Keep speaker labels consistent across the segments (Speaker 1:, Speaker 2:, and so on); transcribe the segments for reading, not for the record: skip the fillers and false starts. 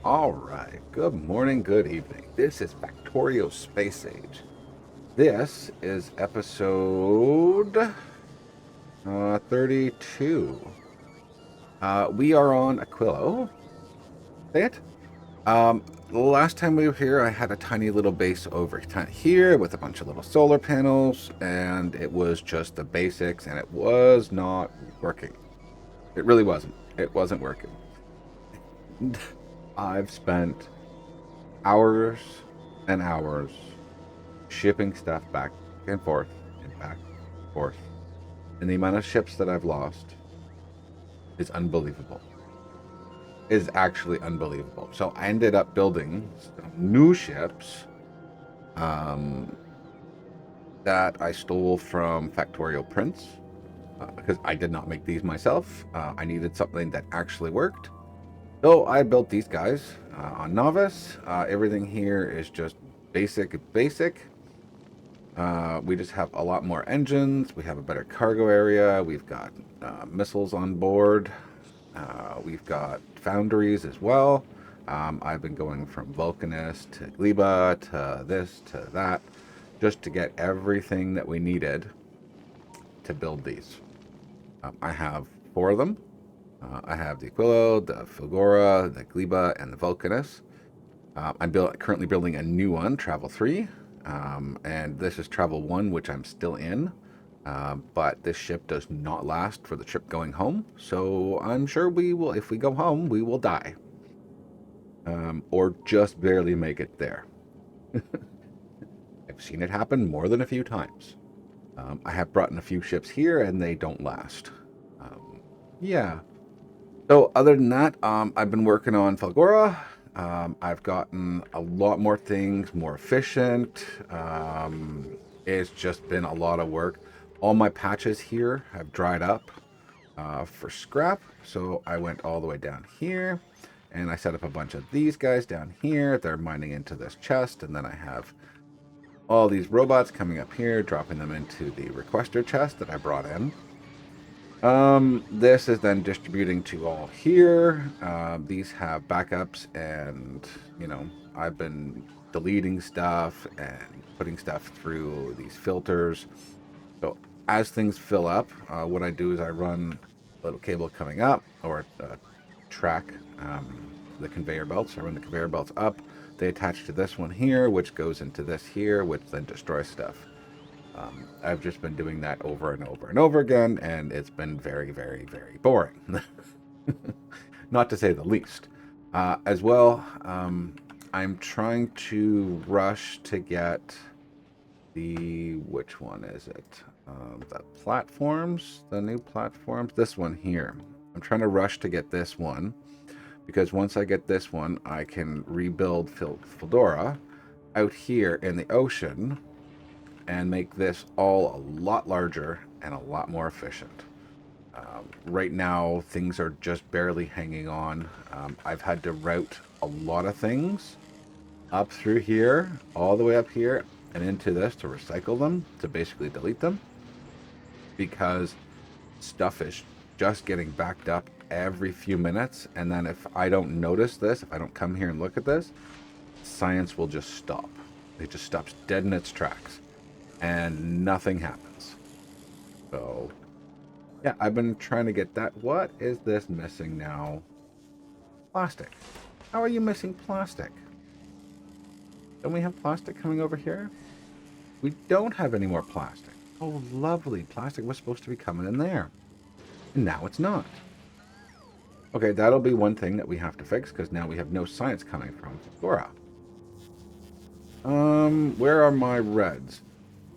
Speaker 1: All right. Good morning, good evening. This is Factorio Space Age. This is episode 32. We are on Aquilo. Say it. The last time we were here, I had a tiny little base over here with a bunch of little solar panels, and it was just the basics, and it was not working. It really wasn't. It wasn't working. I've spent hours and hours shipping stuff back and forth and back and forth. And the amount of ships that I've lost is unbelievable. Is actually unbelievable. So I ended up building some new ships um, that I stole from Factorio Prince because I did not make these myself. I needed something that actually worked. So I built these guys on Novice. Everything here is just basic. We just have a lot more engines. We have a better cargo area. We've got missiles on board. We've got foundries as well. I've been going from Vulcanist to Gleba to this to that just to get everything that we needed to build these. I have four of them. I have the Aquilo, the Fulgora, the Gleba, and the Vulcanist. I'm currently building a new one, Travel 3. And this is Travel 1, which I'm still in. But this ship does not last for the trip going home. So I'm sure we will, if we go home, we will die. Or just barely make it there. I've seen it happen more than a few times. I have brought in a few ships here and they don't last. Yeah. So other than that, I've been working on Fulgora. I've gotten a lot more things more efficient. It's just been a lot of work. All my patches here have dried up for scrap. So I went all the way down here and I set up a bunch of these guys down here. They're mining into this chest. And then I have all these robots coming up here, dropping them into the requester chest that I brought in. This is then distributing to all here. These have backups and, I've been deleting stuff and putting stuff through these filters. So as things fill up, what I do is I run a little cable coming up or track the conveyor belts. I run the conveyor belts up. They attach to this one here, which goes into this here, which then destroys stuff. I've just been doing that over and over and over again, and it's been very, very, very boring. Not to say the least. As well, I'm trying to rush to get which one is it? The platforms, the new platforms, this one here. I'm trying to rush to get this one, because once I get this one, I can rebuild Fedora out here in the ocean and make this all a lot larger and a lot more efficient. Right now, things are just barely hanging on. I've had to route a lot of things up through here, all the way up here, and into this to recycle them, to basically delete them, because stuff is just getting backed up every few minutes. And then if I don't notice this, if I don't come here and look at this, science will just stop. It just stops dead in its tracks and nothing happens. So yeah, I've been trying to get that. What is this missing now? Plastic. How are you missing plastic? Don't we have plastic coming over here? We don't have any more plastic. Oh, lovely. Plastic was supposed to be coming in there. And now it's not. Okay, that'll be one thing that we have to fix, because now we have no science coming from Flora. Where are my reds?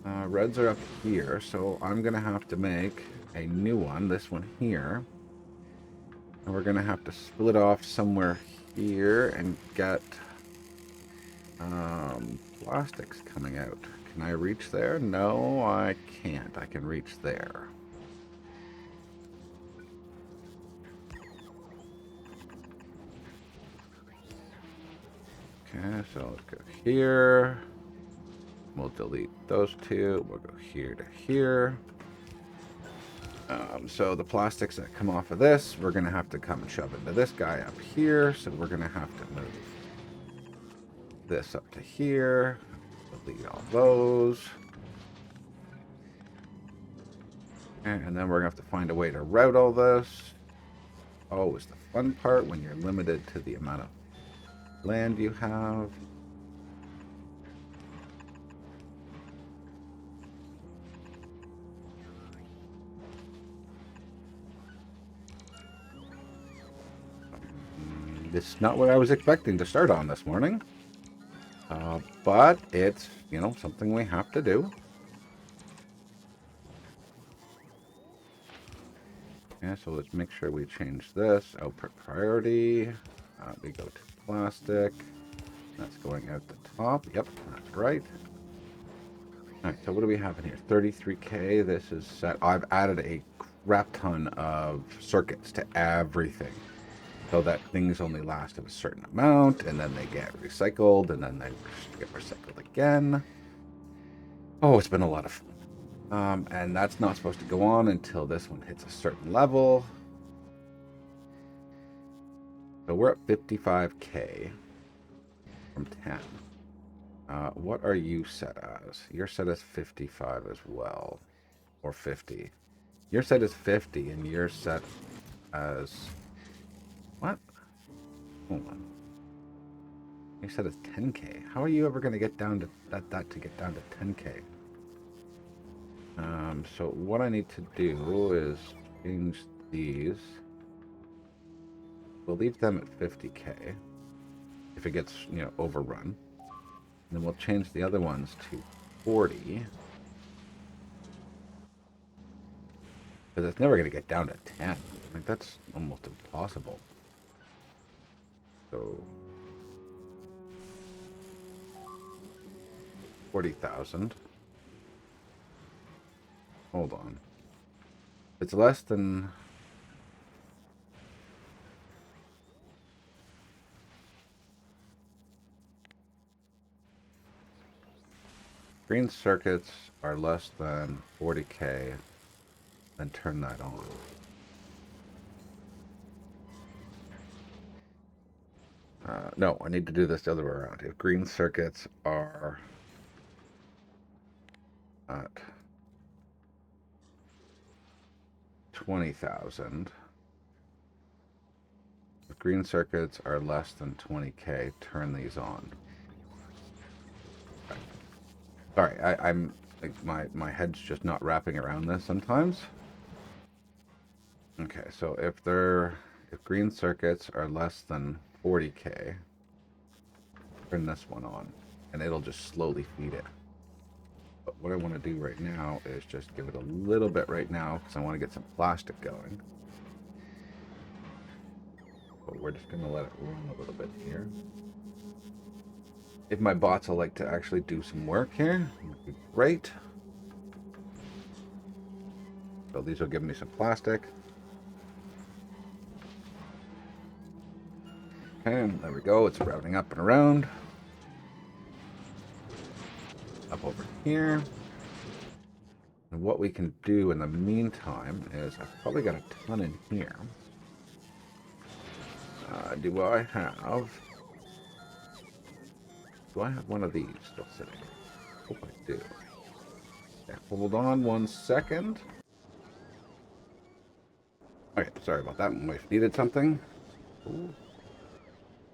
Speaker 1: Reds are up here, so I'm going to have to make a new one, this one here. And we're going to have to split off somewhere here and get plastics coming out. Can I reach there? No, I can't. I can reach there. Okay, so let's go here. We'll delete those two. We'll go here to here. So the plastics that come off of this, we're going to have to come and shove into this guy up here. So we're going to have to move this up to here. Delete all those. And then we're going to have to find a way to route all this. Always the fun part when you're limited to the amount of land you have. This is not what I was expecting to start on this morning. But it's, something we have to do. Yeah, so let's make sure we change this. Output priority. We go to plastic. That's going out the top. Yep, that's right. All right, so what do we have in here? 33K. This is set. I've added a crap ton of circuits to everything so that things only last a certain amount, and then they get recycled, and then they get recycled again. Oh, it's been a lot of fun. And that's not supposed to go on until this one hits a certain level. So we're at 55K from 10. What are you set as? You're set as 55 as well. Or 50. You're set as 50 and you're set as... What? Hold on. You're set as 10K. How are you ever going to get down to that to get down to 10K? So what I need to do is change these. We'll leave them at 50K if it gets, overrun. And then we'll change the other ones to 40. Because it's never going to get down to 10. Like, that's almost impossible. So 40,000. Hold on. It's less than... Green circuits are less than 40K, then turn that on. No, I need to do this the other way around. If green circuits are at 20,000, if green circuits are less than 20K, turn these on. Okay. Sorry, I'm like my head's just not wrapping around this sometimes. Okay, so if green circuits are less than 40K, turn this one on, and it'll just slowly feed it. But what I want to do right now is just give it a little bit right now because I want to get some plastic going. But we're just going to let it run a little bit here. If my bots will like to actually do some work here, it would be great. So these will give me some plastic. Okay, there we go. It's routing up and around. Up over here. And what we can do in the meantime is I've probably got a ton in here. Do I have one of these still sitting? Hope I do. Okay, hold on one second. Okay, sorry about that. My wife needed something.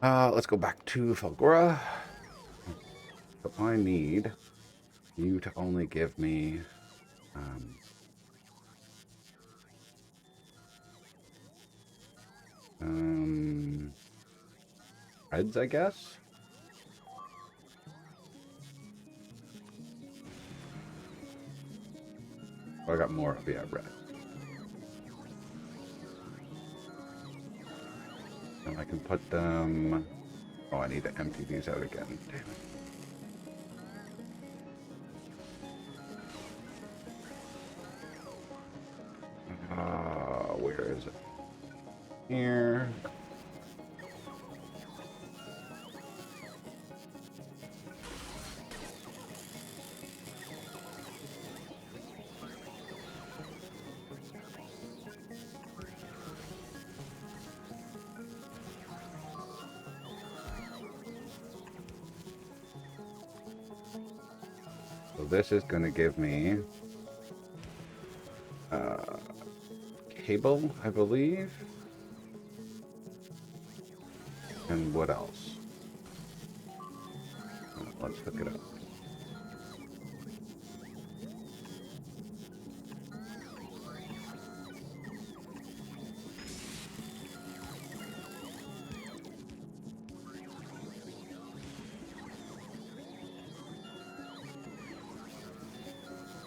Speaker 1: Let's go back to Fulgora. So I need you to only give me reds, I guess. Oh, I got more of red. And I can put them... Oh, I need to empty these out again. Damn it. Where is it? Here. So this is going to give me cable, I believe. And what else? Let's hook it up.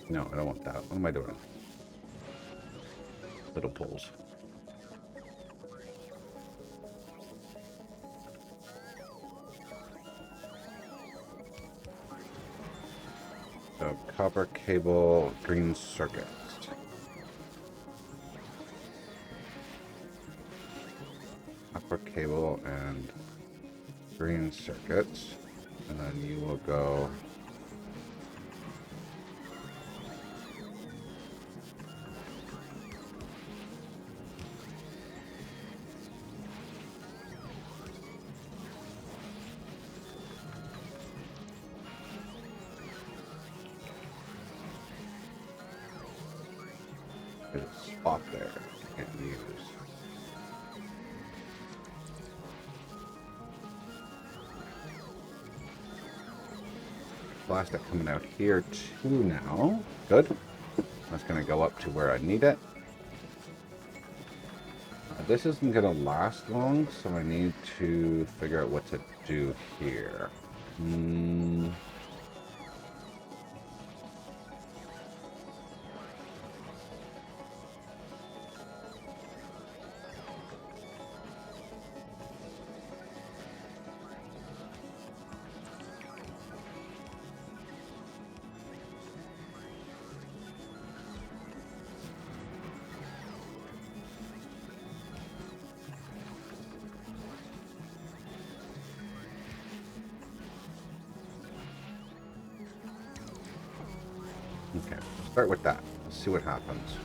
Speaker 1: No, I don't want that. What am I doing? Little poles. So copper cable, green circuit. Copper cable and green circuits. And then you will go there's a spot there I can't use. Plastic coming out here too now. Good. That's going to go up to where I need it. This isn't going to last long, so I need to figure out what to do here. Okay, start with that. Let's see what happens.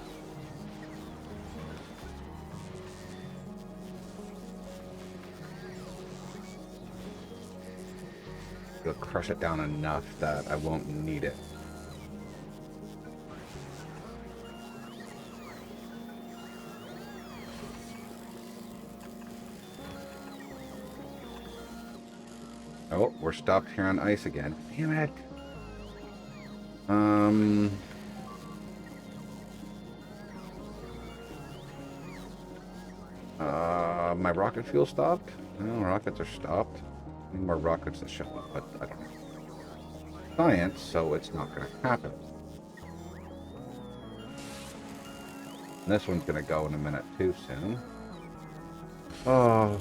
Speaker 1: It'll crush it down enough that I won't need it. Oh, we're stopped here on ice again. Damn it. My rocket fuel stopped? No, rockets are stopped. Need more rockets to show up, but I don't know. Science, so it's not going to happen. And this one's going to go in a minute too soon. Oh.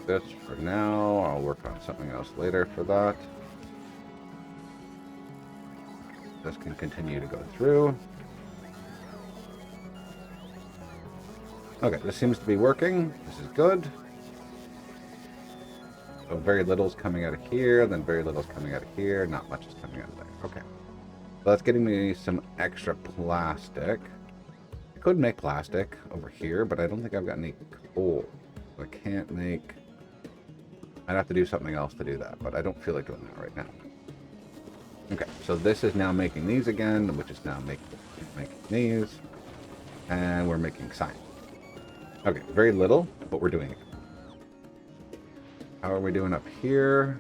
Speaker 1: This for now. I'll work on something else later for that. This can continue to go through. Okay, this seems to be working. This is good. So very little's coming out of here, then very little's coming out of here. Not much is coming out of there. Okay. So that's getting me some extra plastic. I could make plastic over here, but I don't think I've got any coal. So I can't make... I'd have to do something else to do that, but I don't feel like doing that right now. Okay, so this is now making these again, which is now making these. And we're making sign. Okay, very little, but we're doing it. How are we doing up here?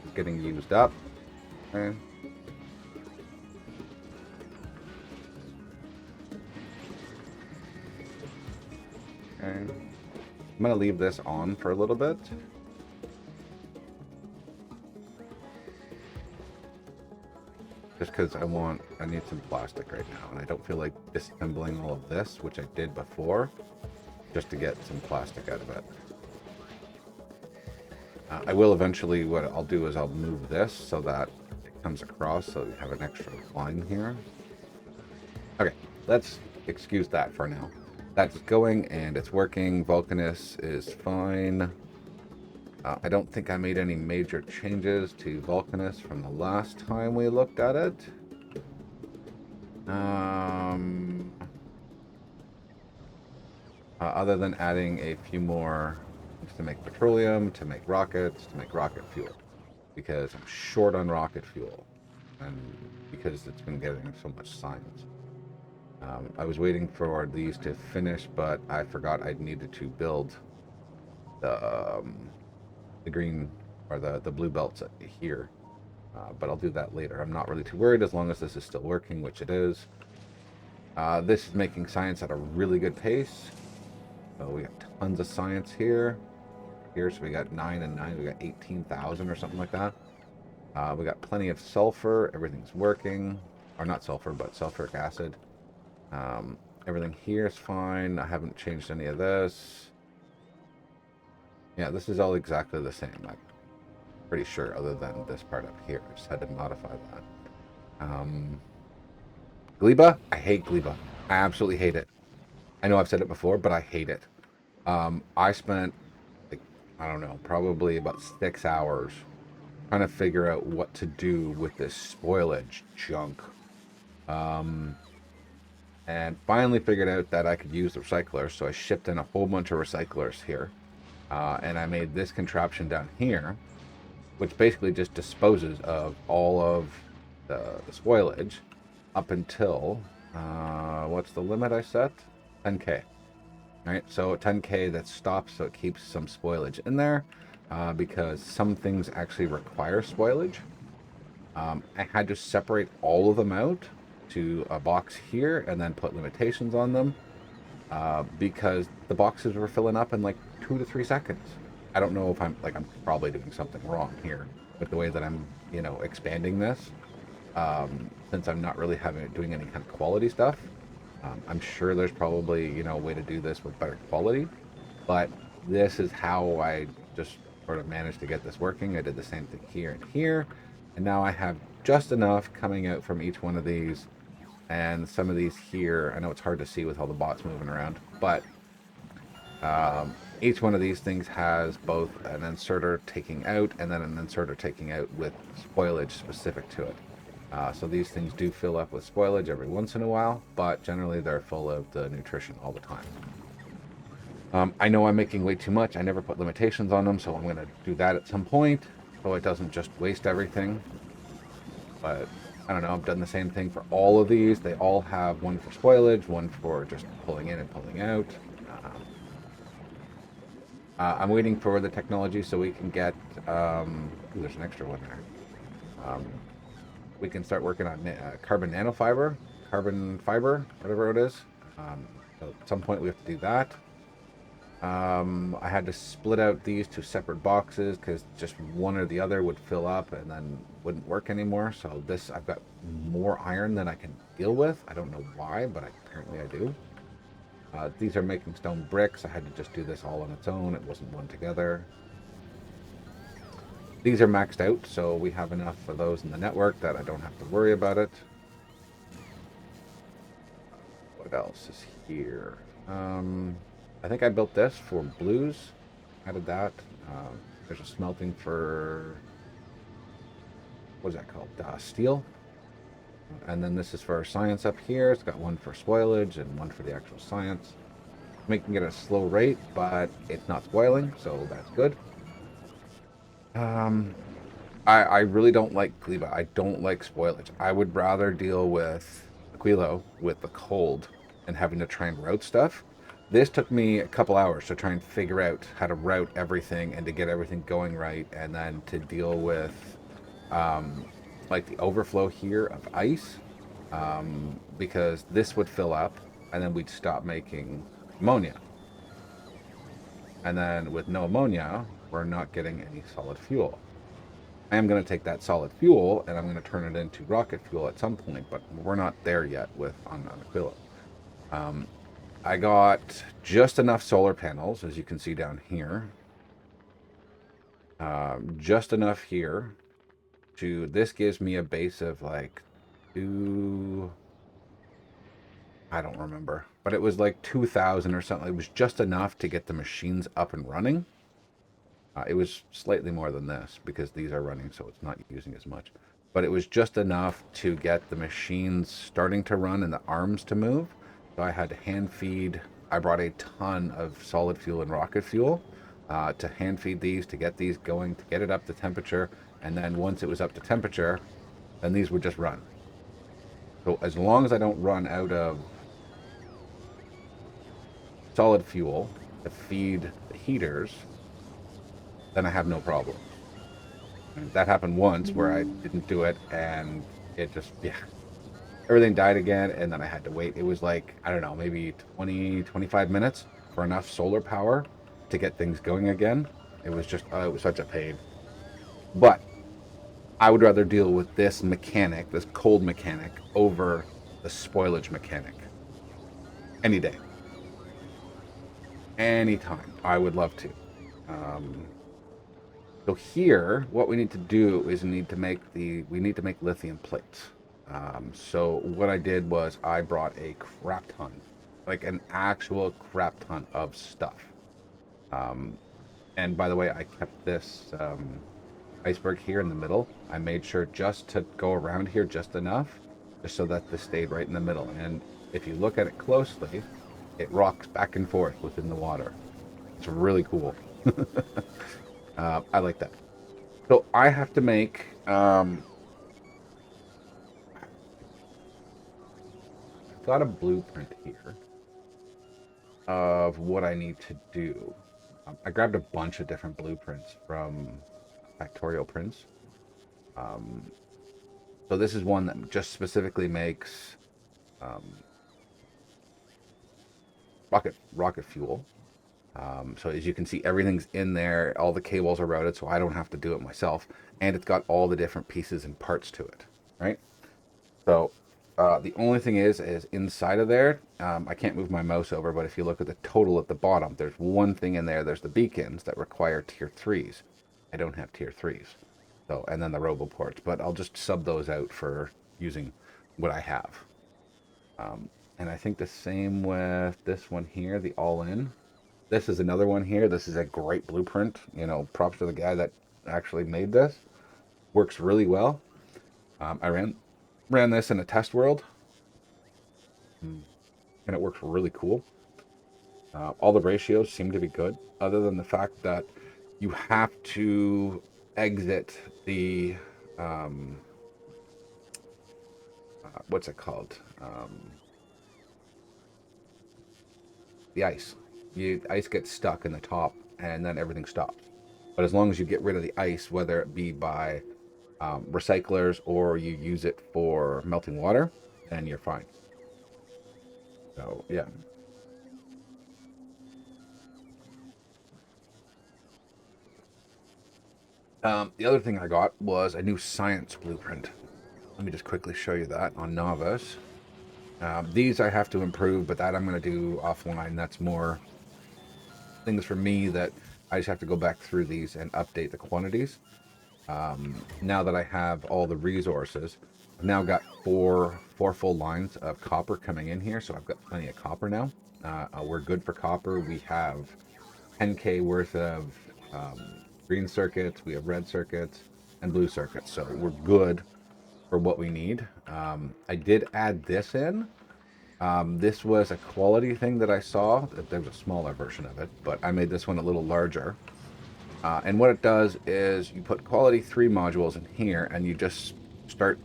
Speaker 1: It's getting used up. Okay. I'm going to leave this on for a little bit. Just because I need some plastic right now, and I don't feel like disassembling all of this, which I did before, just to get some plastic out of it. I will eventually, what I'll do is I'll move this so that it comes across, so you have an extra line here. Okay, let's excuse that for now. That's going and it's working. Vulcanus is fine. I don't think I made any major changes to Vulcanus from the last time we looked at it. Other than adding a few more to make petroleum, to make rockets, to make rocket fuel. Because I'm short on rocket fuel. And because it's been getting so much science. I was waiting for these to finish, but I forgot I needed to build the green or the blue belts here. But I'll do that later. I'm not really too worried as long as this is still working, which it is. This is making science at a really good pace. So we got tons of science here. So we got 9 and 9. We got 18,000 or something like that. We got plenty of sulfur. Everything's working. Or not sulfur, but sulfuric acid. Everything here is fine. I haven't changed any of this. Yeah, this is all exactly the same. I'm pretty sure, other than this part up here. I just had to modify that. Gleba? I hate Gleba. I absolutely hate it. I know I've said it before, but I hate it. I spent, like, I don't know, probably about 6 hours trying to figure out what to do with this spoilage junk. And finally figured out that I could use the recyclers, so I shipped in a whole bunch of recyclers here. And I made this contraption down here, which basically just disposes of all of the spoilage up until, what's the limit I set? 10K. Right, so 10K that stops, so it keeps some spoilage in there, because some things actually require spoilage. I had to separate all of them out to a box here and then put limitations on them, because the boxes were filling up in like 2 to 3 seconds. I don't know if I'm probably doing something wrong here with the way that I'm, expanding this, since I'm not really doing any kind of quality stuff. I'm sure there's probably, a way to do this with better quality, but this is how I just sort of managed to get this working. I did the same thing here and here, and now I have just enough coming out from each one of these, and some of these here, I know it's hard to see with all the bots moving around, but each one of these things has both an inserter taking out and then an inserter taking out with spoilage specific to it. So these things do fill up with spoilage every once in a while, but generally they're full of the nutrition all the time. I know I'm making way too much. I never put limitations on them, so I'm going to do that at some point so it doesn't just waste everything. But I don't know, I've done the same thing for all of these. They all have one for spoilage, one for just pulling in and pulling out. I'm waiting for the technology so we can get, there's an extra one there. We can start working on carbon fiber, whatever it is. So at some point we have to do that. I had to split out these two separate boxes because just one or the other would fill up and then wouldn't work anymore. So this, I've got more iron than I can deal with. I don't know why, but apparently I do. These are making stone bricks. I had to just do this all on its own. It wasn't one together. These are maxed out, so we have enough of those in the network that I don't have to worry about it. What else is here? I think I built this for blues. Added that. There's a smelting for, what is that called? Steel. And then this is for our science up here. It's got one for spoilage and one for the actual science. Making it at a slow rate, but it's not spoiling, so that's good. I really don't like Gleba. I don't like spoilage. I would rather deal with Aquilo with the cold and having to try and route stuff. This took me a couple hours to try and figure out how to route everything and to get everything going right, and then to deal with like the overflow here of ice, because this would fill up and then we'd stop making ammonia. And then with no ammonia, we're not getting any solid fuel. I am going to take that solid fuel and I'm going to turn it into rocket fuel at some point, but we're not there yet on Aquilo. I got just enough solar panels, as you can see down here. Just enough here this gives me a base of like I don't remember, but it was like 2,000 or something. It was just enough to get the machines up and running. It was slightly more than this because these are running, so it's not using as much. But it was just enough to get the machines starting to run and the arms to move. So I had to hand feed. I brought a ton of solid fuel and rocket fuel to hand feed these, to get these going, to get it up to temperature. And then once it was up to temperature, then these would just run. So as long as I don't run out of solid fuel to feed the heaters, then I have no problem. And that happened once where I didn't do it and it just, yeah, everything died again. And then I had to wait. It was like, I don't know, maybe 20, 25 minutes for enough solar power to get things going again. It was just, it was such a pain. But I would rather deal with this mechanic, this cold mechanic, over the spoilage mechanic any day, anytime. I would love to. Um, So here, what we need to do is we need to make lithium plates. So what I did was I brought a crap ton, like an actual crap ton of stuff. Um, and by the way, I kept this iceberg here in the middle. I made sure just to go around here just enough, just so that this stayed right in the middle. And if you look at it closely, it rocks back and forth within the water. It's really cool. I like that. So I have to make I've got a blueprint here of what I need to do. I grabbed a bunch of different blueprints from Factorio prints. Um, so this is one that just specifically makes um, rocket fuel. So as you can see, everything's in there. All the cables are routed, so I don't have to do it myself. And it's got all the different pieces and parts to it, right? So the only thing is inside of there, I can't move my mouse over, but if you look at the total at the bottom, there's one thing in there. There's the beacons that require tier 3s. I don't have tier 3s. So, and then the roboports, but I'll just sub those out for using what I have. And I think the same with this one here, the all-in. This is another one here. This is a great blueprint. You know, props to the guy that actually made this. Works really well. I ran this in a test world, and it works really cool. All the ratios seem to be good, other than the fact that you have to exit the what's it called? The ice. Ice gets stuck in the top, and then everything stops. But as long as you get rid of the ice, whether it be by recyclers or you use it for melting water, then you're fine. So yeah. The other thing I got was a new science blueprint. Let me just quickly show you that on Novice. These I have to improve, but that I'm going to do offline. That's more things for me that I just have to go back through these and update the quantities. Now that I have all the resources, I've now got four full lines of copper coming in here, so I've got plenty of copper now. We're good for copper. We have 10K worth of green circuits, we have red circuits, and blue circuits, so we're good for what we need. I did add this in. This was a quality thing that I saw. There's a smaller version of it, but I made this one a little larger. And what it does is you put quality 3 modules in here and you just start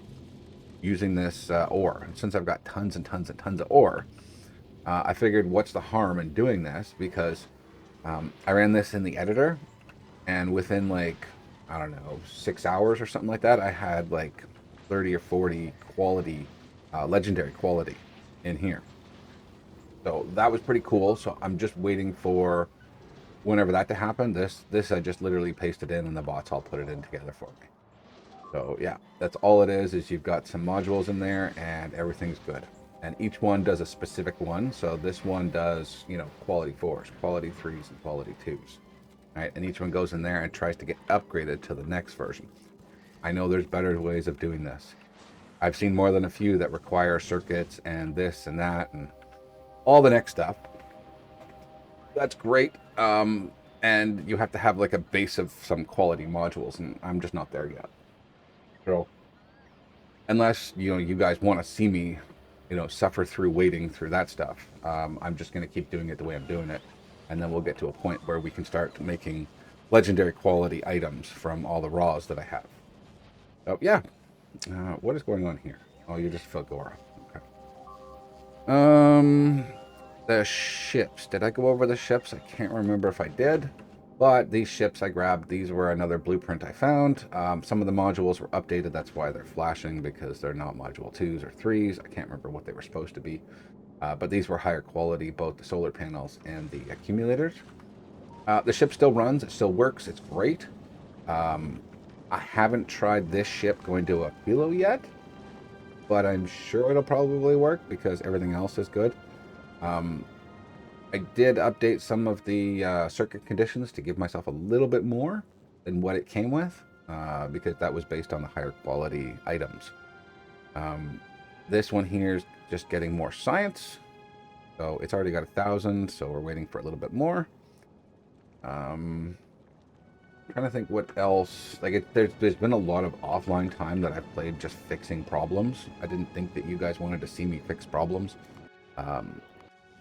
Speaker 1: using this ore. And since I've got tons and tons and tons of ore, I figured what's the harm in doing this, because I ran this in the editor and within like, I don't know, 6 hours or something like that, I had like 30 or 40 quality, legendary quality in here. So that was pretty cool. So I'm just waiting for whenever that to happen. This I just literally pasted in and the bots all put it in together for me. So yeah, that's all it is you've got some modules in there and everything's good. And each one does a specific one. So this one does, you know, quality 4s, quality 3s, and quality 2s. Right? And each one goes in there and tries to get upgraded to the next version. I know there's better ways of doing this. I've seen more than a few that require circuits and this and that and all the next stuff. That's great. and you have to have like a base of some quality modules, and I'm just not there yet. So unless you guys want to see me, suffer through wading through that stuff, I'm just going to keep doing it the way I'm doing it, and then we'll get to a point where we can start making legendary quality items from all the raws that I have. So yeah, what is going on here? Oh, you're just fulgora. Okay. The ships. Did I go over the ships? I can't remember if I did. But these ships I grabbed, these were another blueprint I found. Some of the modules were updated. That's why they're flashing, because they're not module 2s or 3s. I can't remember what they were supposed to be. But these were higher quality, both the solar panels and the accumulators. The ship still runs. It still works. It's great. I haven't tried this ship going to Aquilo yet, but I'm sure it'll probably work because everything else is good. I did update some of the circuit conditions to give myself a little bit more than what it came with, because that was based on the higher quality items. This one here is just getting more science, so it's already got 1,000, so we're waiting for a little bit more. Trying to think what else. Like, there's been a lot of offline time that I've played just fixing problems. I didn't think that you guys wanted to see me fix problems,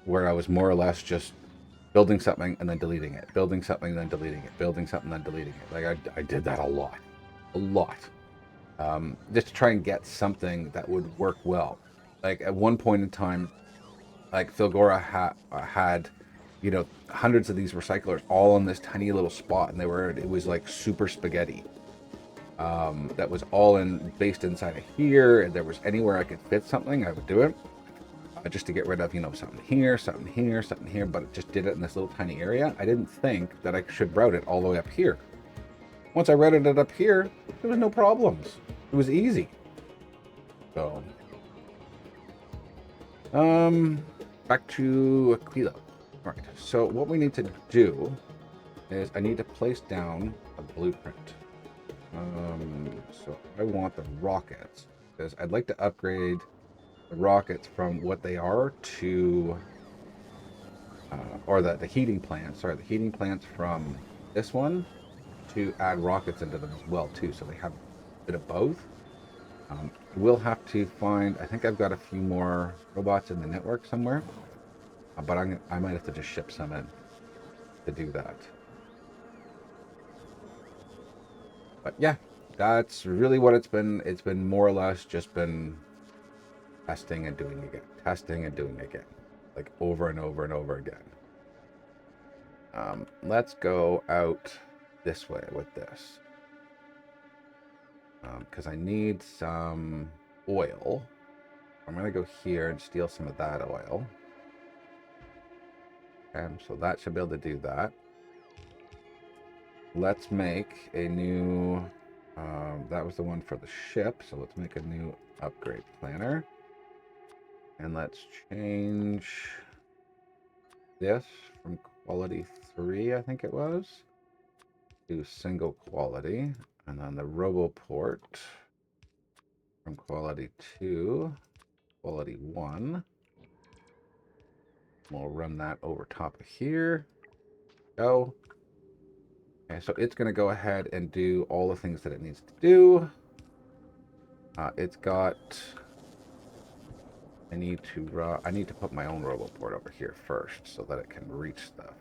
Speaker 1: where I was more or less just building something and then deleting it, building something and then deleting it, building something and then deleting it. Like, I did that a lot, just to try and get something that would work well. Like, at one point in time, like, Filgora had hundreds of these recyclers all on this tiny little spot, and it was like super spaghetti, that was all based inside of here, and there was anywhere I could fit something, I would do it, just to get rid of something here, something here, something here, but it just did it in this little tiny area. I didn't think that I should route it all the way up here. Once I routed it up here, there was no problems. It was easy. So back to Aquilo. All right, so what we need to do is I need to place down a blueprint. So I want the rockets, because I'd like to upgrade the rockets from what they are to, or the heating plants. Sorry, the heating plants from this one to add rockets into them as well too, so they have a bit of both. We'll have to find. I think I've got a few more robots in the network somewhere, but I might have to just ship some in to do that. But yeah, that's really what it's been. It's been more or less just been testing and doing again, testing and doing again, like over and over and over again. Let's go out this way with this, because I need some oil. I'm gonna go here and steal some of that oil, and so that should be able to do that. Let's make a new, that was the one for the ship, so let's make a new upgrade planner. And let's change this from quality 3, I think it was, to single quality. And then the RoboPort from quality 2, quality 1. We'll run that over top of here. Go. Okay, so it's going to go ahead and do all the things that it needs to do. It's got... I need to put my own RoboPort over here first so that it can reach stuff.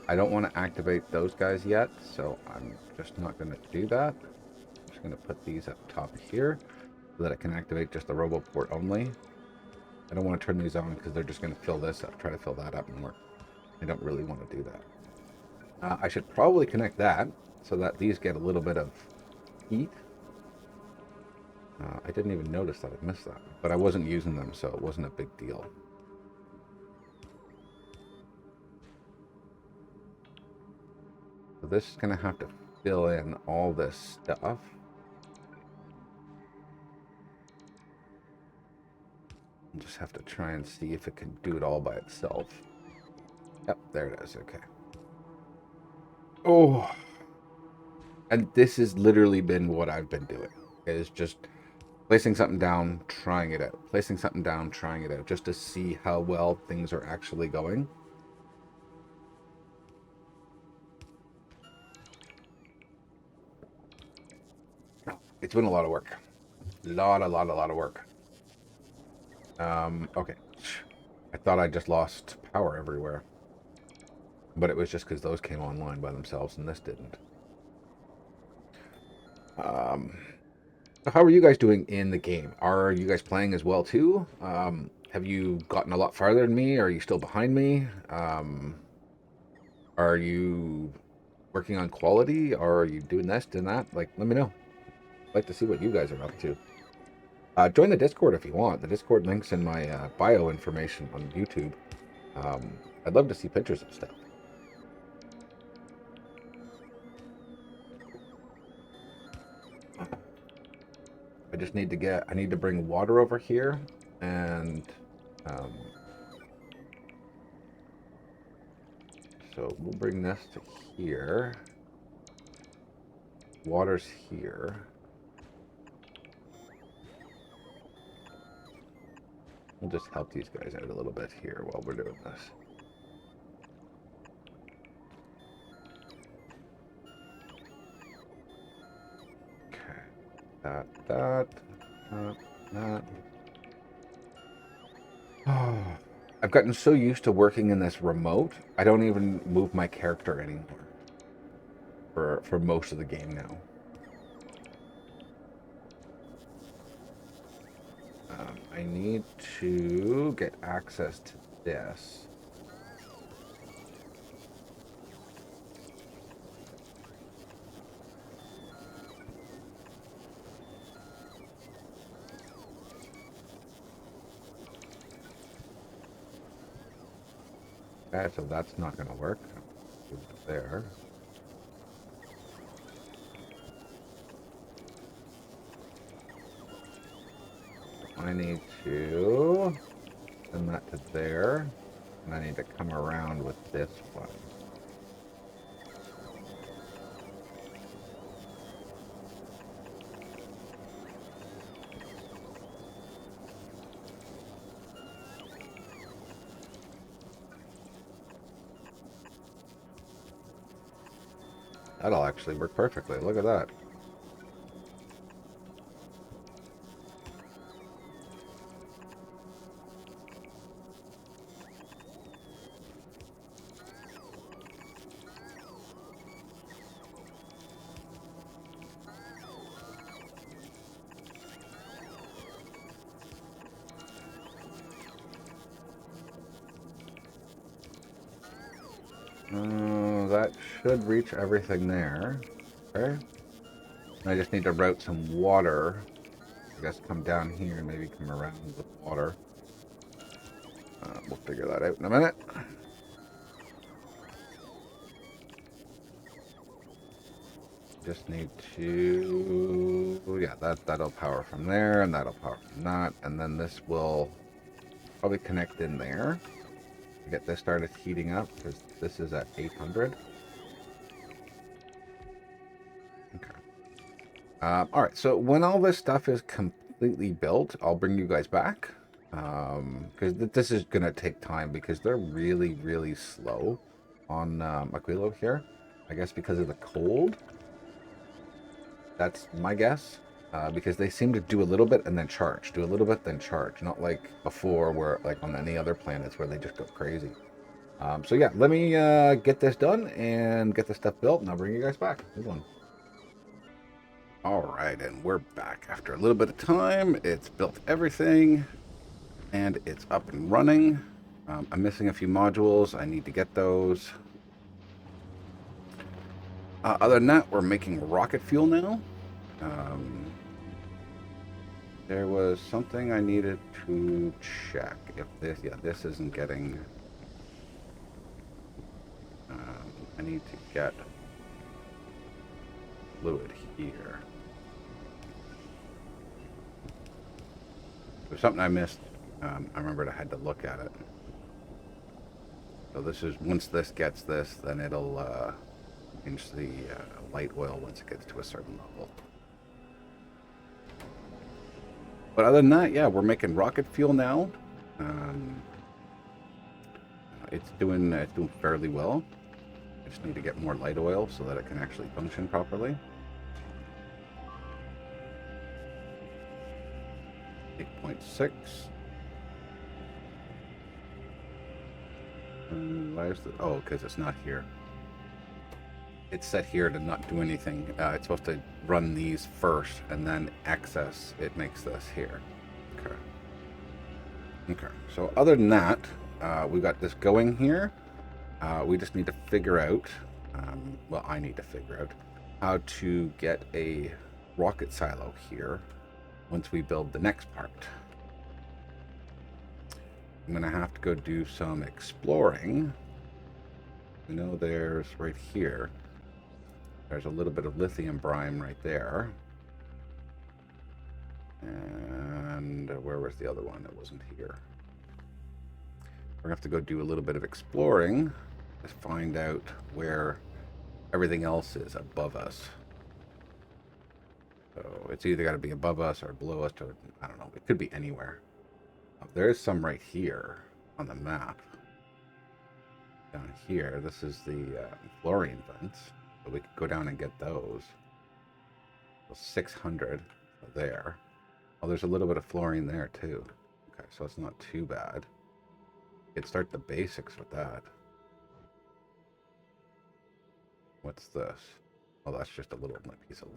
Speaker 1: I don't want to activate those guys yet, so I'm just not going to do that. I'm just going to put these up top here so that it can activate just the RoboPort only. I don't want to turn these on because they're just going to fill this up, try to fill that up more. I don't really want to do that. I should probably connect that so that these get a little bit of heat. I didn't even notice that I missed that, but I wasn't using them, so it wasn't a big deal. So this is going to have to fill in all this stuff. I'll just have to try and see if it can do it all by itself. Yep, there it is. Okay. Oh, and this has literally been what I've been doing. It is just Placing something down, trying it out. Placing something down, trying it out, just to see how well things are actually going. It's been a lot of work. A lot of work. Okay. I thought I just lost power everywhere. But it was just because those came online by themselves and this didn't. Um, how are you guys doing in the game? Are you guys playing as well too? Have you gotten a lot farther than me? Are you still behind me? Are you working on quality? Or are you doing this and that? Like, let me know. I'd like to see what you guys are up to. Join the Discord if you want. The Discord link's in my bio information on YouTube. I'd love to see pictures of stuff. I need to bring water over here, and um, so we'll bring this to here. Water's here. We'll just help these guys out a little bit here while we're doing this. Okay, that. Oh, I've gotten so used to working in this remote, I don't even move my character anymore for most of the game now. I need to get access to this. Okay, so that's not going to work. Move it there. I need to send that to there, and I need to come around with this one. That'll actually work perfectly. Look at that. That should reach everything there. Okay. I just need to route some water. I guess come down here and maybe come around with water. We'll figure that out in a minute. Just need to, yeah, that'll power from there, and that'll power from that, and then this will probably connect in there to get this started heating up, because this is at 800. Okay. All right, so when all this stuff is completely built, I'll bring you guys back, because this is gonna take time, because they're really slow on Aquilo here. I guess because of the cold. That's my guess. Because they seem to do a little bit and then charge, do a little bit then charge, not like before where like on any other planets where they just go crazy. So yeah, let me get this done and get this stuff built, and I'll bring you guys back. Good one. All right, and we're back after a little bit of time. It's built everything, and it's up and running. I'm missing a few modules. I need to get those. Other than that, we're making rocket fuel now. There was something I needed to check. If this, yeah, this isn't getting... I need to get fluid here. There's something I missed. I remembered I had to look at it. So this is, once this gets this, then it'll change the light oil once it gets to a certain level. But other than that, yeah, we're making rocket fuel now. Um, it's doing fairly well. I just need to get more light oil so that it can actually function properly. 8.6. Why is the... Oh, because it's not here. It's set here to not do anything. It's supposed to run these first, and then excess, it makes this here. Okay. Okay. So other than that, we got this going here. We just need to figure out, well, I need to figure out how to get a rocket silo here once we build the next part. I'm going to have to go do some exploring. I know there's right here. There's a little bit of lithium brine right there. And where was the other one that wasn't here? We're going to have to go do a little bit of exploring to find out where everything else is above us. So it's either got to be above us or below us, or I don't know. It could be anywhere. There's some right here on the map. Down here, this is the fluorine vents. So we could go down and get those. So 600 there. Oh, there's a little bit of fluorine there too. Okay, so it's not too bad. You could start the basics with that. What's this? Oh, that's just a little piece of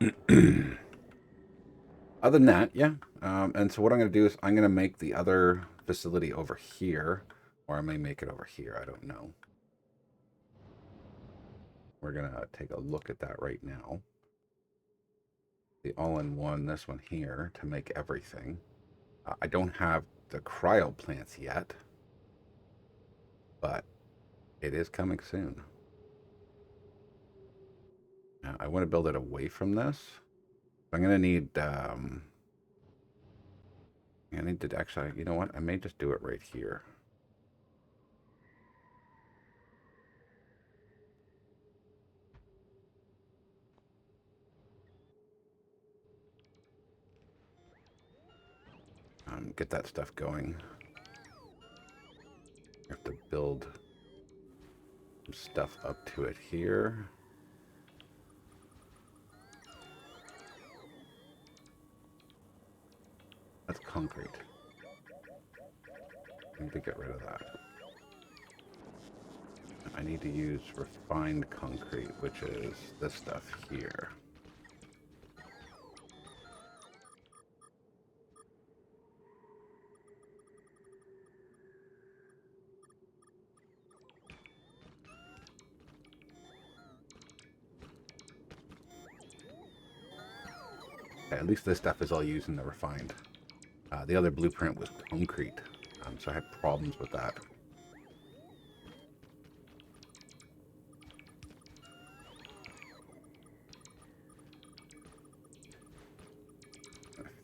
Speaker 1: land. Other than that, yeah. And so what I'm going to do is I'm going to make the other facility over here, or I may make it over here. I don't know. We're going to take a look at that right now. The all-in-one, this one here, to make everything. I don't have the cryo plants yet, but it is coming soon. I want to build it away from this. I'm going to need... I need to actually... You know what? I may just do it right here. Get that stuff going. I have to build some stuff up to it here. That's concrete. I need to get rid of that. I need to use refined concrete, which is this stuff here. Okay, at least this stuff is all used in the refined. The other blueprint was concrete, so I had problems with that.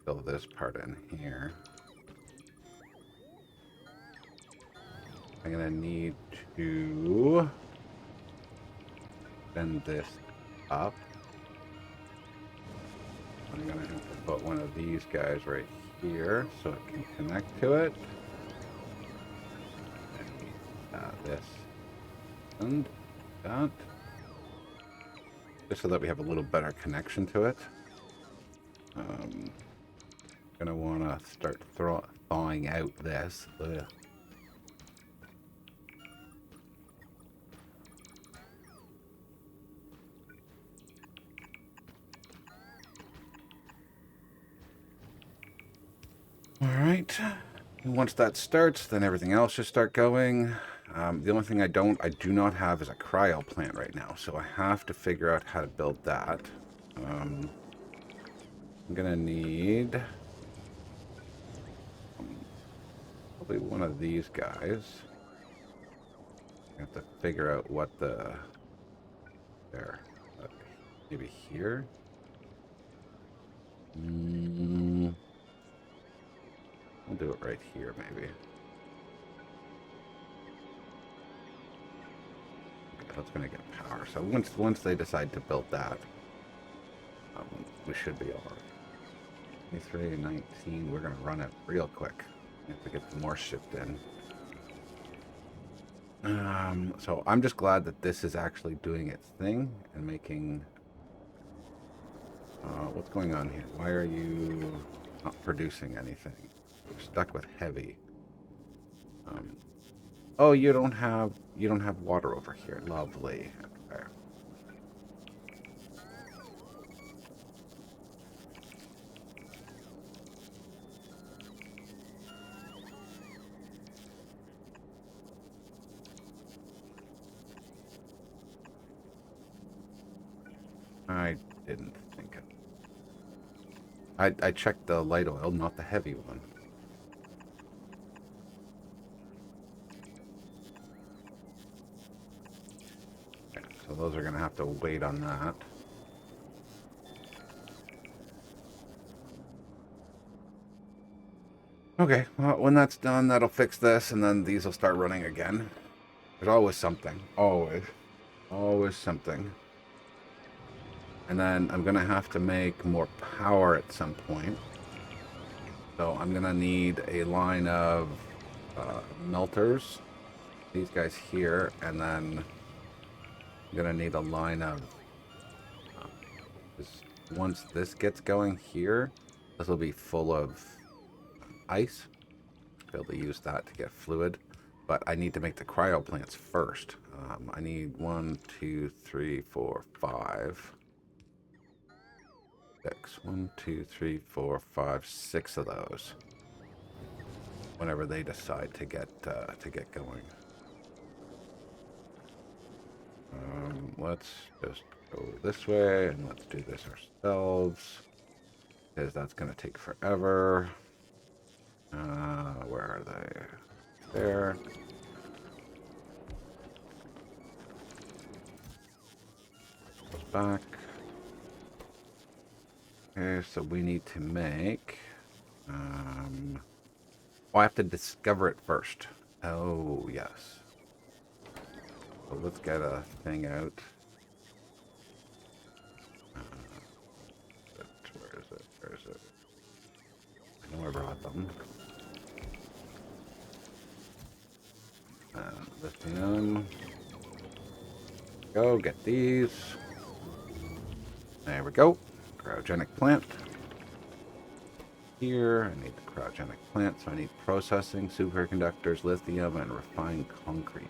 Speaker 1: Fill this part in here. I'm gonna need to bend this up. I'm gonna have to put one of these guys right here so it can connect to it. And this and that. Just so that we have a little better connection to it. Gonna want to start thawing out this. Ugh. All right. And once that starts, then everything else should start going. The only thing I do not have is a cryo plant right now, so I have to figure out how to build that. I'm gonna need probably one of these guys. I have to figure out what the maybe here. We'll do it right here, maybe. Okay, that's gonna get power. So once they decide to build that, we should be all right. 23, 19. We're going to run it real quick. If we get some more shipped in. So I'm just glad that this is actually doing its thing and making... what's going on here? Why are you not producing anything? You're stuck with heavy. Oh, you don't have water over here. Lovely. Okay. I didn't think of... I checked the light oil, not the heavy one. Okay, so those are going to have to wait on that. Okay, well, when that's done, that'll fix this, and then these will start running again. There's always something. Always. Always something. And then I'm going to have to make more power at some point. So I'm going to need a line of melters. These guys here. And then I'm going to need a line of... once this gets going here, this will be full of ice. Be able to use that to get fluid. But I need to make the cryo plants first. I need 1, 2, 3, 4, 5... 6. 1, 2, 3, 4, 5, 6 of those. Whenever they decide to get going. Let's just go this way and let's do this ourselves, because that's going to take forever. Where are they? There. Goes back. Okay, so we need to make... oh, I have to discover it first. Oh, yes. So let's get a thing out. Where is it? Where is it? I know I brought them. Lithium. Go, get these. There we go. Cryogenic plant. Here, I need the cryogenic plant, so I need processing, superconductors, lithium, and refined concrete.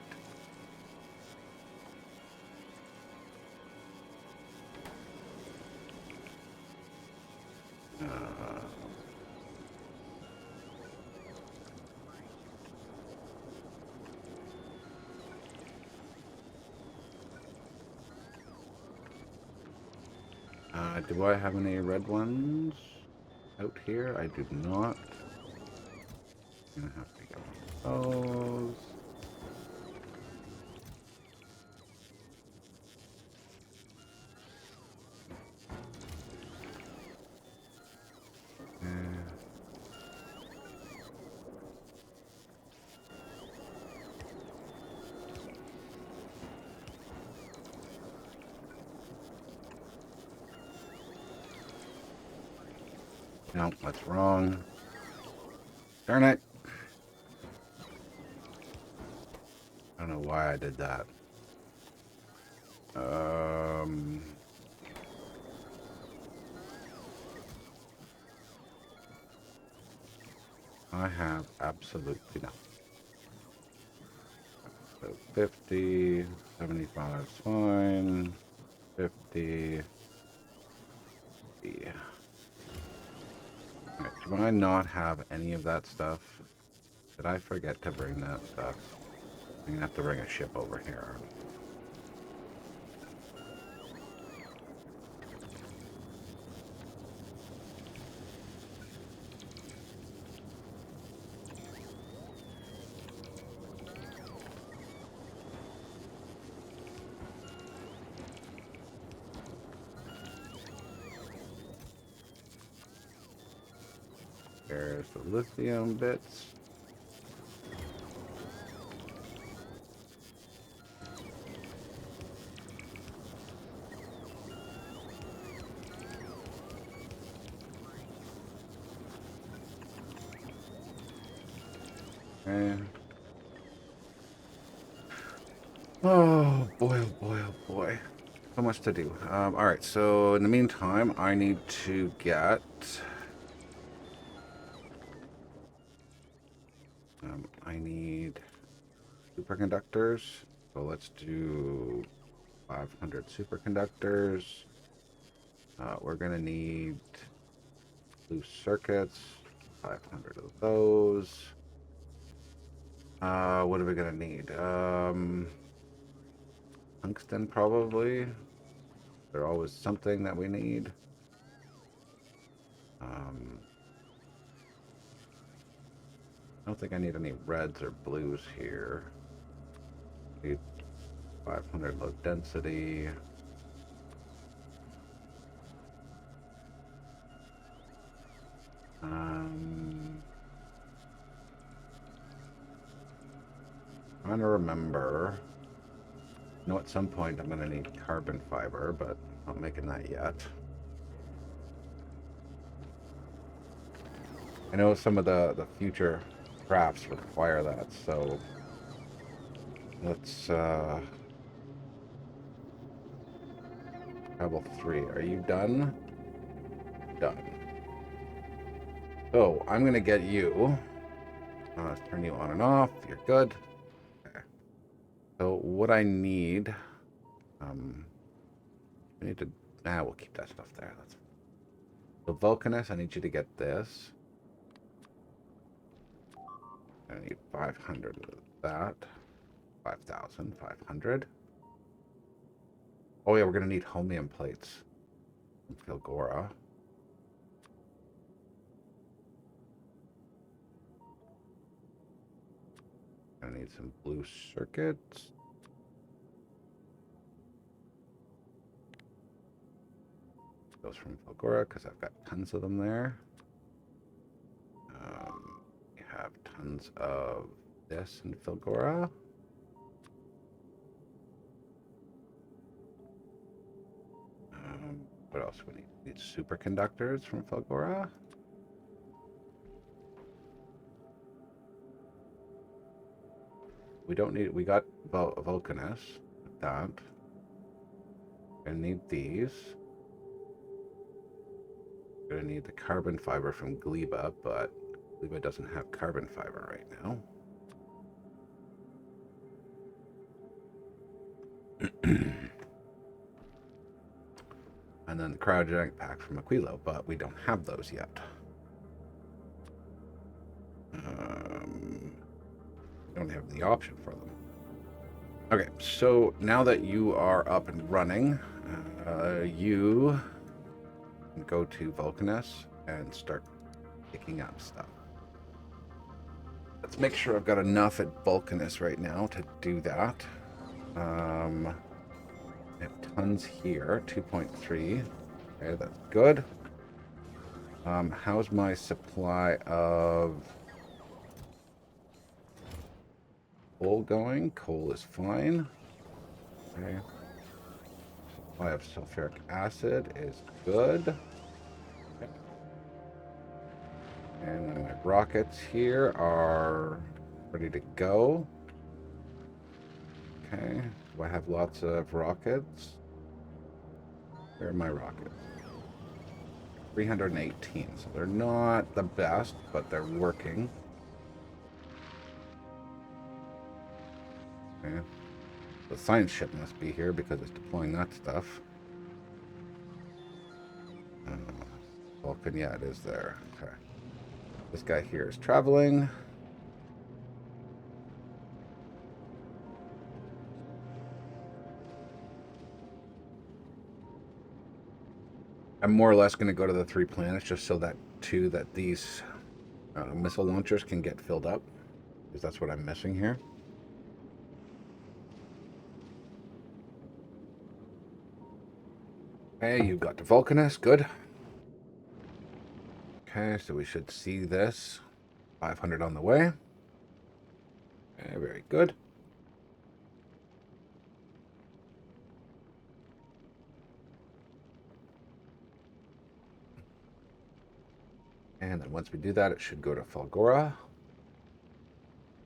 Speaker 1: Do I have any red ones out here? I do not. I'm gonna have to get one of those. No, that's wrong. Darn it. I don't know why I did that. I have absolutely nothing. So 50, 75 is fine. 50. Yeah. Right, do I not have any of that stuff? Did I forget to bring that stuff? I'm gonna have to bring a ship over here. There's the lithium bits. Okay. Oh boy, oh boy, oh boy. So much to do. All right, so in the meantime, I need to get... I need superconductors. So let's do 500 superconductors. We're going to need loose circuits, 500 of those. What are we going to need? Tungsten, probably. There's always something that we need. I don't think I need any reds or blues here. Need 500 low density. Trying to remember. I know at some point I'm going to need carbon fiber, but I'm not making that yet. I know some of the future crafts require that, so let's level 3. Are you done? Done. So I'm gonna get you. Turn you on and off. You're good. Okay. So what I need, I need to. We'll keep that stuff there. That's so Vulcanus. I need you to get this. I need 500 of that. 5,500. Oh yeah, we're gonna need holmium plates from fulgora. Gonna need some blue circuits. Those from fulgora because I've got tons of them there. We have tons of this in fulgora. What else do we need? We need superconductors from fulgora. We don't need. We got Vulcanus. That. Gonna need these. Gonna need the carbon fiber from Gleba, but Gleba doesn't have carbon fiber right now. And then the cryogenic pack from Aquilo, but we don't have those yet. We don't have the option for them. Okay, so now that you are up and running, you can go to Vulcanus and start picking up stuff. Let's make sure I've got enough at Vulcanus right now to do that. I have tons here, 2.3. Okay, that's good. How's my supply of coal going? Coal is fine. Okay. Supply of sulfuric acid is good. Okay. And then my rockets here are ready to go. Okay. Do I have lots of rockets? Where are my rockets? 318. So they're not the best, but they're working. Okay. The science ship must be here because it's deploying that stuff. Vulcan, yeah, it is there. Okay. This guy here is traveling. I'm more or less going to go to the 3 planets just so that these missile launchers can get filled up, because that's what I'm missing here. Okay, you got the Vulcanus, good. Okay, so we should see this. 500 on the way. Okay, very good. And then once we do that, it should go to fulgora.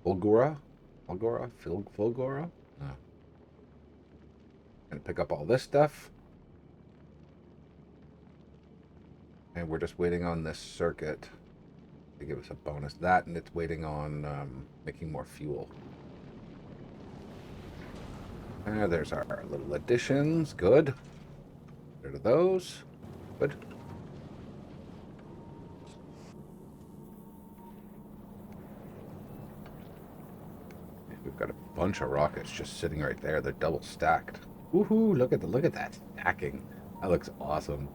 Speaker 1: fulgora? Fulgora? No. Gonna pick up all this stuff. And we're just waiting on this circuit to give us a bonus. That, and it's waiting on making more fuel. There's our little additions. Good. Get rid of those. Good. We've got a bunch of rockets just sitting right there. They're double stacked. Woohoo! Look at that stacking. That looks awesome.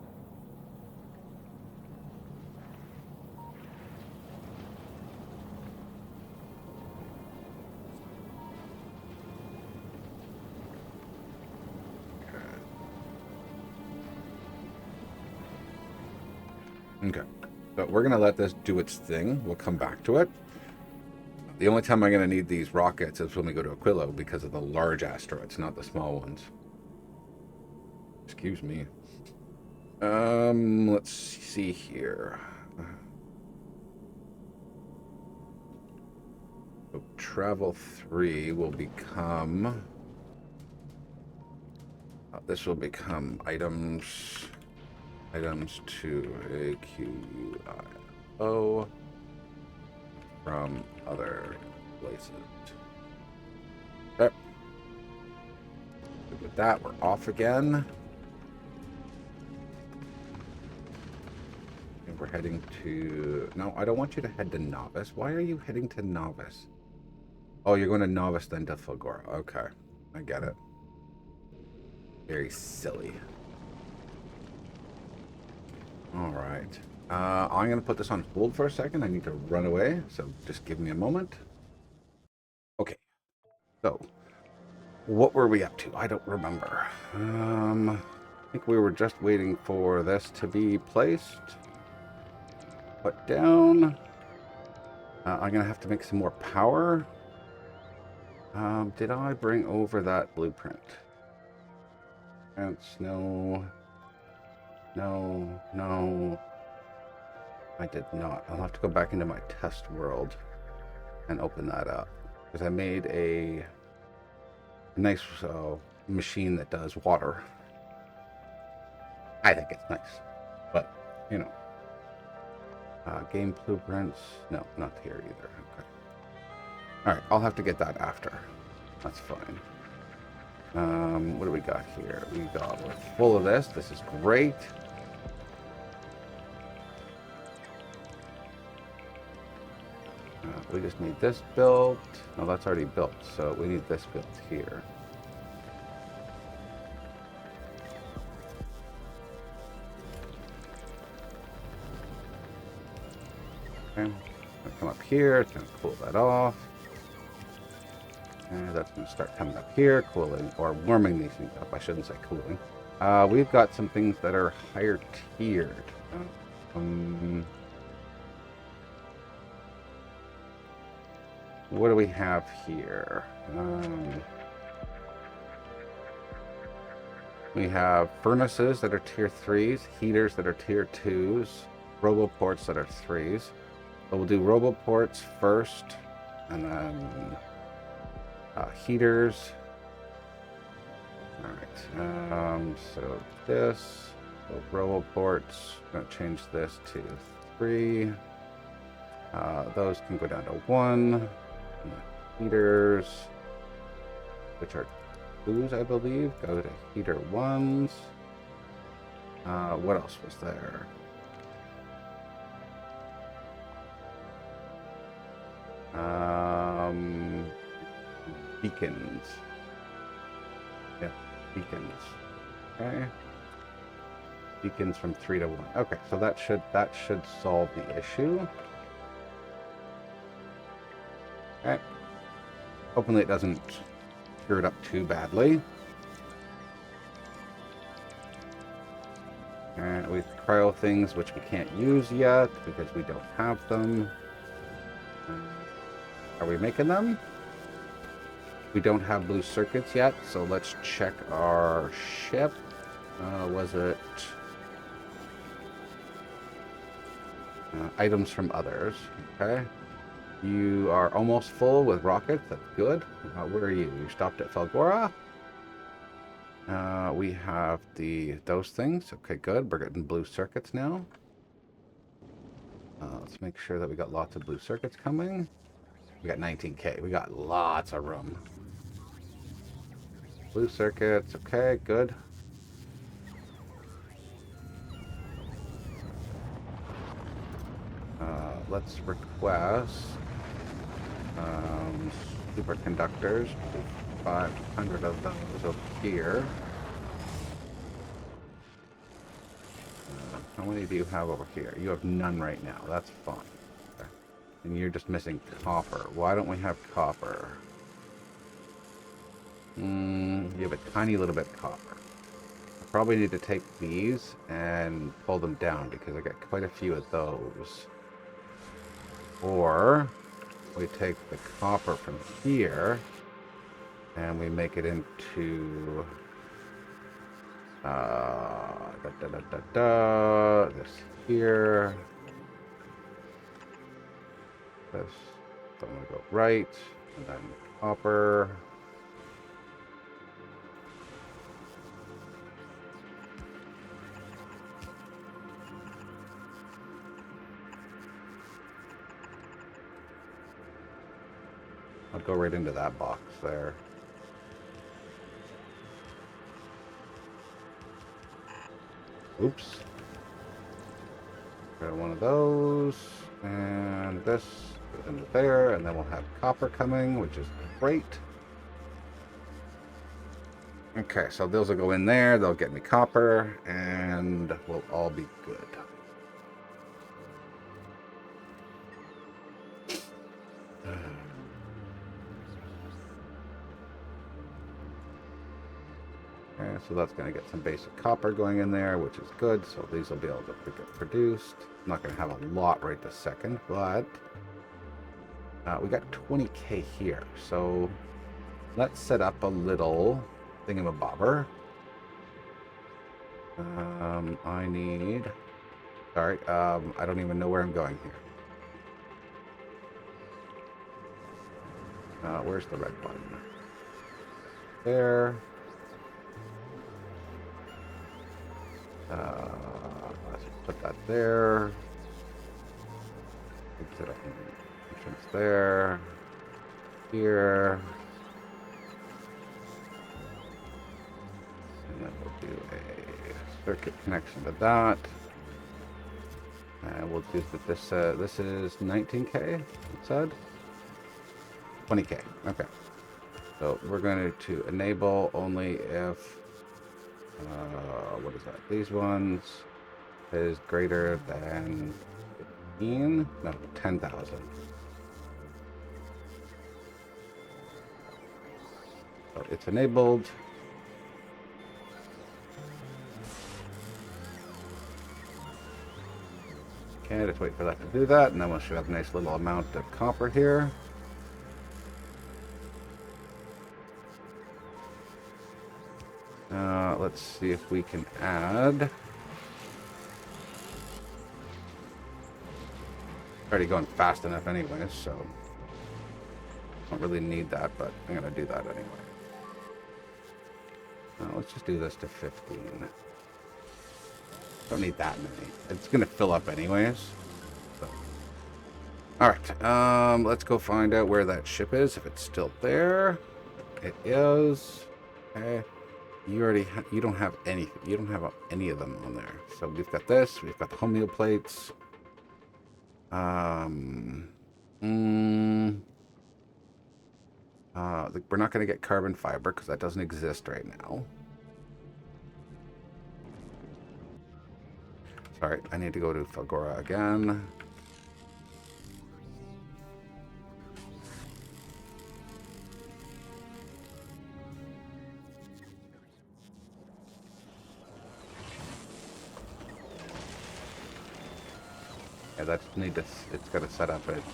Speaker 1: Okay. But we're going to let this do its thing. We'll come back to it. The only time I'm going to need these rockets is when we go to Aquilo because of the large asteroids, not the small ones. Excuse me. Let's see here. So travel 3 will become... this will become items to AQUIO from other places. Okay. With that, we're off again. And we're heading to... No, I don't want you to head to Novice. Why are you heading to Novice? Oh, you're going to Novice, then to Fulgora. Okay, I get it. Very silly. All right. I'm going to put this on hold for a second. I need to run away, so just give me a moment. Okay. So, what were we up to? I don't remember. I think we were just waiting for this to be placed. Put down. I'm going to have to make some more power. Did I bring over that blueprint? No. No. I did not. I'll have to go back into my test world and open that up. Because I made a nice machine that does water. I think it's nice. But, you know. Game blueprints. No, not here either. Okay. Alright, I'll have to get that after. That's fine. What do we got here? We're full of this. This is great. We just need this built. No, that's already built, so we need this built here. Okay, gonna come up here. It's gonna cool that off. And that's going to start coming up here, cooling, or warming these things up. I shouldn't say cooling. We've got some things that are higher tiered. What do we have here? We have furnaces that are tier 3s, heaters that are tier 2s, roboports that are 3s. So we'll do roboports first, and then heaters. Alright, so this, so roboports, I'm going to change this to 3. Those can go down to 1. And the heaters, which are 2s, I believe, go to heater 1s. What else was there? Beacons. Yeah, beacons. Okay. Beacons from 3 to 1. Okay, so that should solve the issue. Okay. Hopefully it doesn't screw it up too badly. And we cryo things which we can't use yet because we don't have them. Are we making them? We don't have blue circuits yet, so let's check our ship. Was it items from others? Okay. You are almost full with rockets. That's good. Where are you? You stopped at Fulgora. We have those things. Okay, good. We're getting blue circuits now. Let's make sure that we got lots of blue circuits coming. We got 19K. We got lots of room. Blue circuits. Okay, good. Let's request superconductors. 500 of those over here. How many do you have over here? You have none right now. That's fine. Okay. And you're just missing copper. Why don't we have copper? You have a tiny little bit of copper. I probably need to take these and pull them down because I got quite a few of those. Or we take the copper from here and we make it into this here. This, so I'm gonna go right, and then copper. I'll go right into that box there. Oops. Got one of those, and this into there, and then we'll have copper coming, which is great. Okay, so those will go in there, they'll get me copper, and we'll all be good. Okay, so that's going to get some basic copper going in there, which is good. So these will be able to get produced. I'm not going to have a lot right this second, but we got 20K here. So let's set up a little thingamabobber. I need... Sorry, I don't even know where I'm going here. Where's the red button? There. Let's put that there. Set up entrance there. Here. And then we'll do a circuit connection to that. And we'll do that. This is 19K, it said? 20K. Okay. So we're going to enable only if what is that? These ones is greater than 15? No, 10,000. So it's enabled. Okay, just wait for that to do that, and then we should have a nice little amount of copper here. Let's see if we can add. Already going fast enough anyways, so don't really need that, but I'm gonna do that anyway. Let's just do this to 15. Don't need that many. It's gonna fill up anyways. So. All right, let's go find out where that ship is. If it's still there, it is. Okay. You don't have any. You don't have any of them on there. So we've got this. We've got the home meal plates. We're not going to get carbon fiber because that doesn't exist right now. Sorry, I need to go to Fulgora again. Yeah, that's it's got to set up its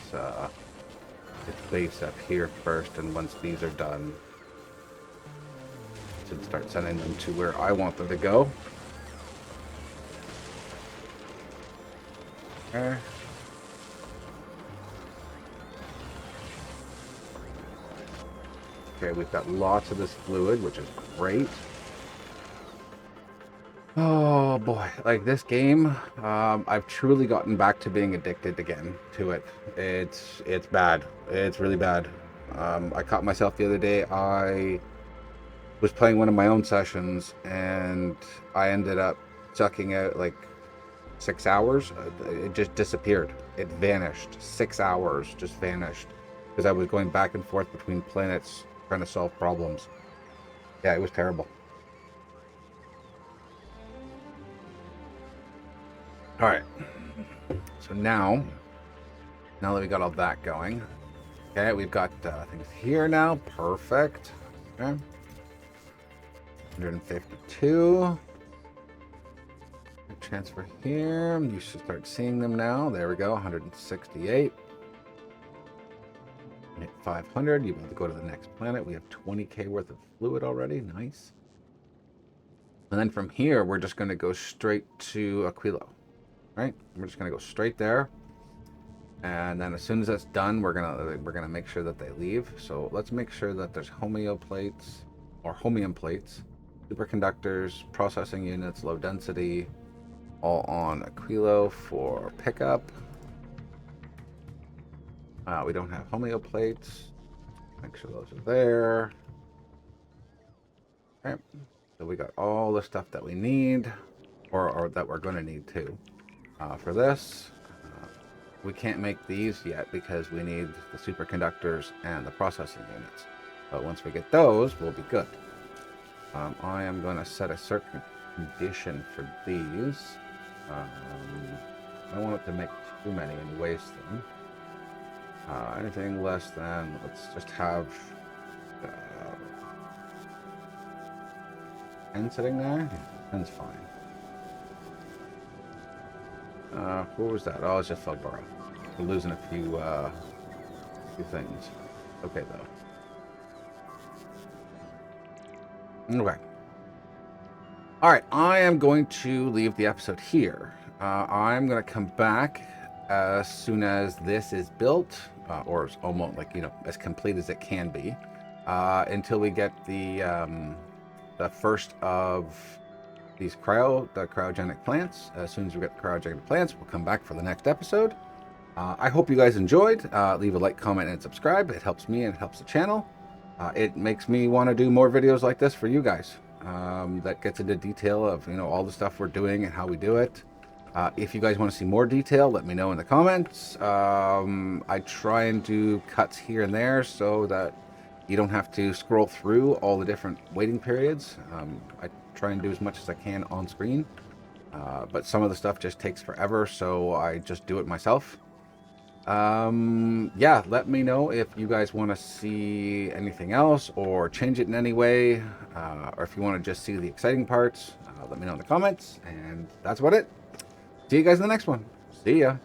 Speaker 1: base up here first, and once these are done, it should start sending them to where I want them to go. Okay. Okay, we've got lots of this fluid, which is great. Oh boy, like this game, I've truly gotten back to being addicted again to it. It's bad. It's really bad. I caught myself the other day. I was playing one of my own sessions, and I ended up sucking out like 6 hours. It just disappeared. It vanished. 6 hours just vanished because I was going back and forth between planets trying to solve problems. Yeah, it was terrible. All right. So now that we got all that going, okay, we've got things here now. Perfect. Okay. 152. Transfer here. You should start seeing them now. There we go. 168. Hit 500. You'll be able to go to the next planet. We have 20k worth of fluid already. Nice. And then from here, we're just going to go straight to Aquilo. Right? We're just going to go straight there. And then as soon as that's done, we're gonna make sure that they leave. So let's make sure that there's homeom plates, superconductors, processing units, low density, all on Aquilo for pickup. We don't have homeom plates. Make sure those are there. Okay. So we got all the stuff that we need, or that we're going to need too, for this. We can't make these yet because we need the superconductors and the processing units. But once we get those, we'll be good. I am going to set a certain condition for these. I don't want it to make too many and waste them. Anything less than, let's just have 10 sitting there. 10's fine. What was that? Oh, it's just fulgora. We're losing a few things. Okay, though. Okay. All right, I am going to leave the episode here. I'm going to come back as soon as this is built, or almost like, as complete as it can be, until we get the first of these cryogenic plants. As soon as we get the cryogenic plants, we'll come back for the next episode. I hope you guys enjoyed. Leave a like, comment, and subscribe. It helps me and it helps the channel. It makes me want to do more videos like this for you guys. That gets into detail of all the stuff we're doing and how we do it. If you guys want to see more detail, let me know in the comments. I try and do cuts here and there so that you don't have to scroll through all the different waiting periods. I try and do as much as I can on screen, but some of the stuff just takes forever, so I just do it myself. Yeah, let me know if you guys want to see anything else or change it in any way, or if you want to just see the exciting parts. Let me know in the comments, and that's about it. See you guys in the next one. See ya.